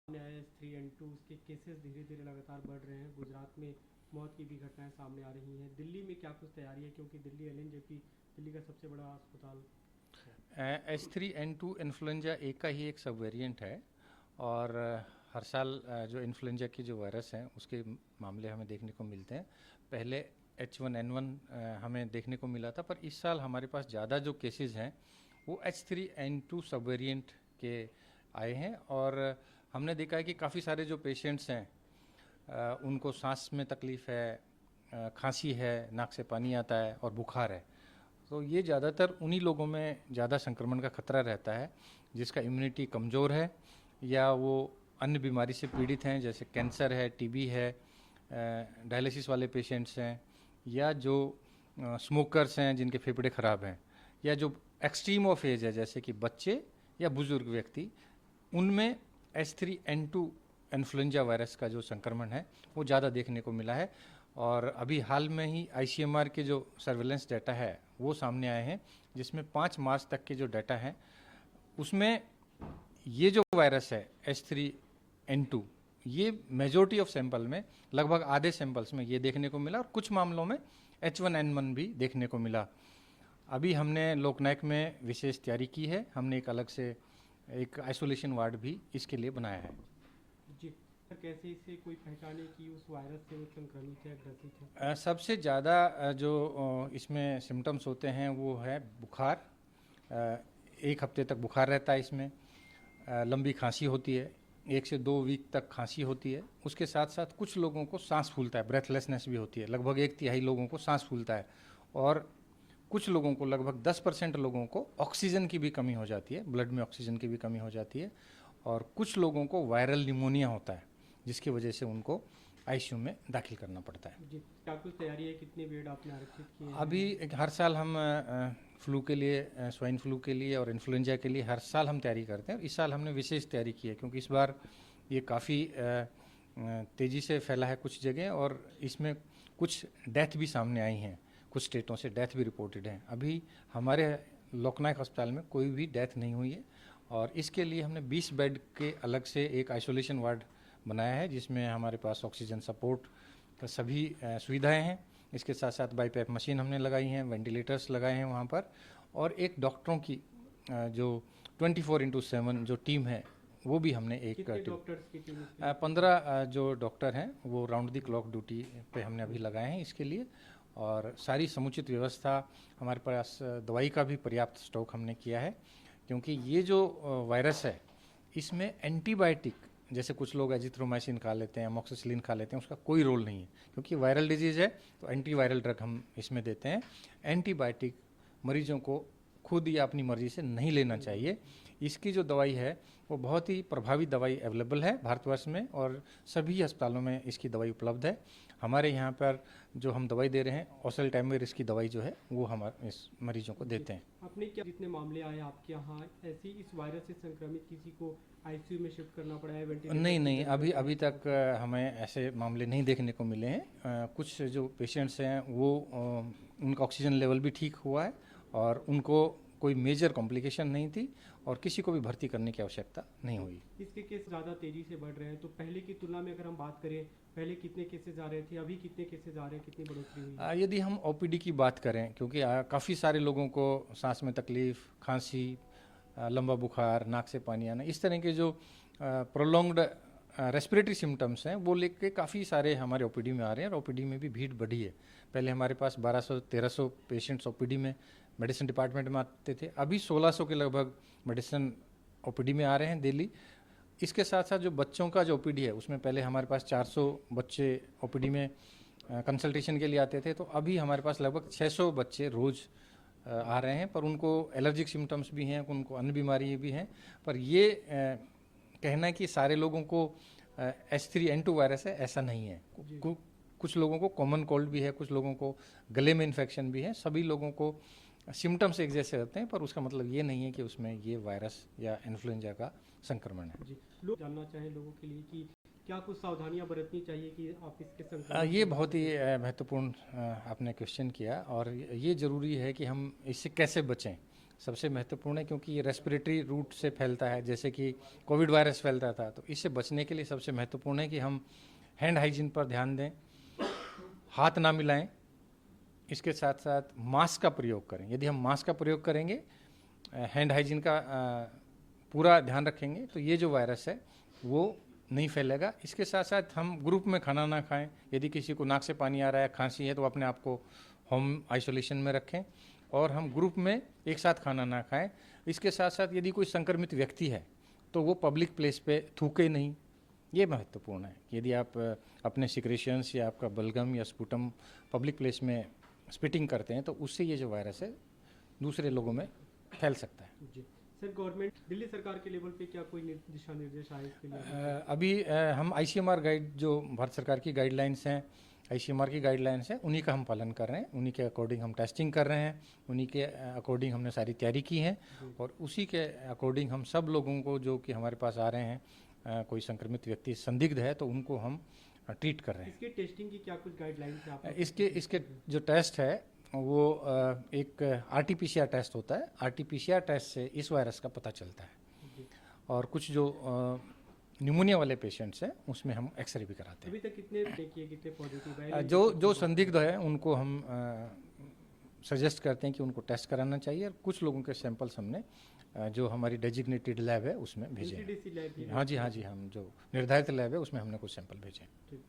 H3N2 उसके cases धीरे धीरे लगातार बढ़ रहे हैं। गुजरात में मौत की भी घटनाएं सामने आ रही हैं। दिल्ली में क्या कुछ तैयारी है, क्योंकि दिल्ली एलएनजेपी दिल्ली का सबसे बड़ा अस्पताल है। H3N2 इन्फ्लुएंजा ए का ही एक सब वेरिएंट है और हर साल जो इन्फ्लुएंजा की जो वायरस हैं उसके मामले हमें देखने को मिलते हैं। पहले H1N1 हमें देखने को मिला था, पर इस साल हमारे पास ज़्यादा जो केसेस हैं वो H3N2 सब वेरिएंट के आए हैं और हमने देखा है कि काफ़ी सारे जो पेशेंट्स हैं उनको सांस में तकलीफ़ है, खांसी है, नाक से पानी आता है और बुखार है। तो ये ज़्यादातर उन्हीं लोगों में ज़्यादा संक्रमण का खतरा रहता है जिसका इम्यूनिटी कमज़ोर है या वो अन्य बीमारी से पीड़ित हैं, जैसे कैंसर है, टीबी है, डायलिसिस वाले पेशेंट्स हैं, या जो स्मोकर्स हैं जिनके फेफड़े ख़राब हैं, या जो एक्सट्रीम ऑफ एज है जैसे कि बच्चे या बुज़ुर्ग व्यक्ति। उनमें H3N2 इन्फ्लुएंजा वायरस का जो संक्रमण है वो ज़्यादा देखने को मिला है। और अभी हाल में ही ICMR के जो सर्वेलेंस डाटा है वो सामने आए हैं, जिसमें 5 मार्च तक के जो डाटा हैं उसमें ये जो वायरस है H3N2, ये मेजॉरिटी ऑफ सैंपल में, लगभग आधे सैंपल्स में ये देखने को मिला और कुछ मामलों में H1N1 भी देखने को मिला। अभी हमने लोकनायक में विशेष तैयारी की है। हमने एक अलग से एक आइसोलेशन वार्ड भी इसके लिए बनाया है। जी, कैसे इसे कोई पहचाने कि उस वायरस से वो संक्रमित है, ग्रसित है? सबसे ज़्यादा जो इसमें सिम्टम्स होते हैं वो है बुखार। 1 हफ्ते तक बुखार रहता है इसमें। लंबी खांसी होती है, 1 से 2 वीक तक खांसी होती है। उसके साथ साथ कुछ लोगों को सांस फूलता है, ब्रेथलेसनेस भी होती है। लगभग 1/3 लोगों को सांस फूलता है और कुछ लोगों को, लगभग 10% लोगों को ऑक्सीजन की भी कमी हो जाती है, ब्लड में ऑक्सीजन की भी कमी हो जाती है। और कुछ लोगों को वायरल निमोनिया होता है जिसकी वजह से उनको आईसीयू में दाखिल करना पड़ता है। जी, क्या कुछ तैयारी है? कितने बेड आपने आरक्षित किए हैं? अभी हर साल हम फ्लू के लिए, स्वाइन फ्लू के लिए और इन्फ्लुएंजा के लिए हर साल हम तैयारी करते हैं। इस साल हमने विशेष तैयारी की है क्योंकि इस बार ये काफ़ी तेज़ी से फैला है कुछ जगह और इसमें कुछ डेथ भी सामने आई हैं। कुछ स्टेटों से डेथ भी रिपोर्टेड हैं। अभी हमारे लोकनायक अस्पताल में कोई भी डेथ नहीं हुई है और इसके लिए हमने 20 बेड के अलग से एक आइसोलेशन वार्ड बनाया है जिसमें हमारे पास ऑक्सीजन सपोर्ट का सभी सुविधाएं हैं। इसके साथ साथ बाईपैप मशीन हमने लगाई हैं, वेंटिलेटर्स लगाए हैं वहाँ पर, और एक डॉक्टरों की जो 24/7 जो टीम है वो भी हमने एक डॉक्टर्स की टीम? 15 जो डॉक्टर हैं वो राउंड द क्लॉक ड्यूटी पे हमने अभी लगाए हैं इसके लिए। और सारी समुचित व्यवस्था, हमारे पास दवाई का भी पर्याप्त स्टॉक हमने किया है क्योंकि ये जो वायरस है इसमें एंटीबायोटिक, जैसे कुछ लोग एजिथ्रोमाइसिन खा लेते हैं, अमोक्सिसिलिन खा लेते हैं, उसका कोई रोल नहीं है क्योंकि वायरल डिजीज़ है। तो एंटीवायरल ड्रग हम इसमें देते हैं। एंटीबायोटिक मरीजों को खुद या अपनी मर्जी से नहीं लेना चाहिए। इसकी जो दवाई है वो बहुत ही प्रभावी दवाई अवेलेबल है भारतवर्ष में और सभी अस्पतालों में इसकी दवाई उपलब्ध है। हमारे यहाँ पर जो हम दवाई दे रहे हैं ओसेल्टाइमविर, इसकी दवाई जो है वो हम इस मरीजों को देते हैं। अपने क्या जितने मामले आए आपके यहाँ, ऐसी इस वायरस से संक्रमित किसी को आईसीयू में शिफ्ट करना पड़ा है? नहीं, अभी तक हमें ऐसे मामले नहीं देखने को मिले हैं। कुछ जो पेशेंट्स हैं वो उनका ऑक्सीजन लेवल भी ठीक हुआ है और उनको कोई मेजर कॉम्प्लिकेशन नहीं थी और किसी को भी भर्ती करने की आवश्यकता नहीं हुई। इसके केस ज़्यादा तेज़ी से बढ़ रहे हैं, तो पहले की तुलना में अगर हम बात करें, पहले कितने केसेस आ रहे थे, अभी कितने केसेस आ रहे हैं, कितनी बढ़ोतरी हुई? यदि हम ओपीडी की बात करें, क्योंकि काफ़ी सारे लोगों को सांस में तकलीफ, खांसी, लंबा बुखार, नाक से पानी आना, इस तरह के जो प्रोलॉन्ग्ड रेस्पिरेटरी सिम्टम्स हैं वो लेके काफ़ी सारे हमारे ओपीडी में आ रहे हैं और ओपीडी में भी भीड़ बढ़ी है। पहले हमारे पास 1200-1300 पेशेंट्स ओपीडी में मेडिसिन डिपार्टमेंट में आते थे, अभी 1600 के लगभग मेडिसिन ओपीडी में आ रहे हैं डेली। इसके साथ साथ जो बच्चों का जो ओपीडी है उसमें पहले हमारे पास 400 बच्चे ओपीडी में कंसल्टेशन के लिए आते थे, तो अभी हमारे पास लगभग 600 बच्चे रोज़ आ रहे हैं, पर उनको एलर्जिक सिम्टम्स भी हैं, उनको अन्य बीमारी भी हैं। पर ये कहना है कि सारे लोगों को H3N2 वायरस है, ऐसा नहीं है। कुछ लोगों को कॉमन कोल्ड भी है, कुछ लोगों को गले में इन्फेक्शन भी है। सभी लोगों को सिम्टम्स एक जैसे रहते हैं, पर उसका मतलब ये नहीं है कि उसमें ये वायरस या इन्फ्लुएंजा का संक्रमण है। जी, लोग जानना चाहें लोगों के लिए कि क्या कुछ सावधानियां बरतनी चाहिए कि आप इसके संक्रमण? ये बहुत ही महत्वपूर्ण आपने क्वेश्चन किया और ये ज़रूरी है कि हम इससे कैसे बचें। सबसे महत्वपूर्ण है, क्योंकि ये रेस्पिरेटरी रूट से फैलता है, जैसे कि कोविड वायरस फैलता था। तो इससे बचने के लिए सबसे महत्वपूर्ण है कि हम हैंड हाइजीन पर ध्यान दें, हाथ ना मिलाएं, इसके साथ साथ मास्क का प्रयोग करें। यदि हम मास्क का प्रयोग करेंगे, हैंड हाइजीन का पूरा ध्यान रखेंगे, तो ये जो वायरस है वो नहीं फैलेगा। इसके साथ साथ हम ग्रुप में खाना ना खाएं। यदि किसी को नाक से पानी आ रहा है, खांसी है, तो अपने आप को होम आइसोलेशन में रखें और हम ग्रुप में एक साथ खाना ना खाएं। इसके साथ साथ यदि कोई संक्रमित व्यक्ति है तो वो पब्लिक प्लेस पे थूके नहीं, ये महत्वपूर्ण है। यदि आप अपने सिक्रेशंस या आपका बलगम या स्पुटम पब्लिक प्लेस में स्पिटिंग करते हैं तो उससे ये जो वायरस है दूसरे लोगों में फैल सकता है। जी सर, गवर्नमेंट दिल्ली सरकार के लेवल पे क्या कोई दिशा निर्देश आए इसके लिए? अभी हम ICMR गाइड, जो भारत सरकार की गाइडलाइंस हैं, ICMR की गाइडलाइंस हैं, उन्हीं का हम पालन कर रहे हैं। उन्हीं के अकॉर्डिंग हम टेस्टिंग कर रहे हैं, उन्हीं के अकॉर्डिंग हमने सारी तैयारी की है और उसी के अकॉर्डिंग हम सब लोगों को जो कि हमारे पास आ रहे हैं, कोई संक्रमित व्यक्ति संदिग्ध है तो उनको हम ट्रीट कर रहे हैं। इसके टेस्टिंग की क्या कुछ गाइडलाइंस है आप? इसके जो टेस्ट है वो एक RT-PCR टेस्ट होता है। RT-PCR टेस्ट से इस वायरस का पता चलता है और कुछ जो न्यूमोनिया वाले पेशेंट्स हैं उसमें हम एक्सरे भी कराते हैं। अभी तक कितने देखिए, कितने पॉजिटिव है? जो संदिग्ध है उनको हम सजेस्ट करते हैं कि उनको टेस्ट कराना चाहिए और कुछ लोगों के सैंपल्स हमने जो हमारी डेजिग्नेटेड लैब है उसमें भेजे हैं। NCDC lab? हाँ जी, हम जो निर्धारित लैब है उसमें हमने कुछ सैंपल भेजे हैं।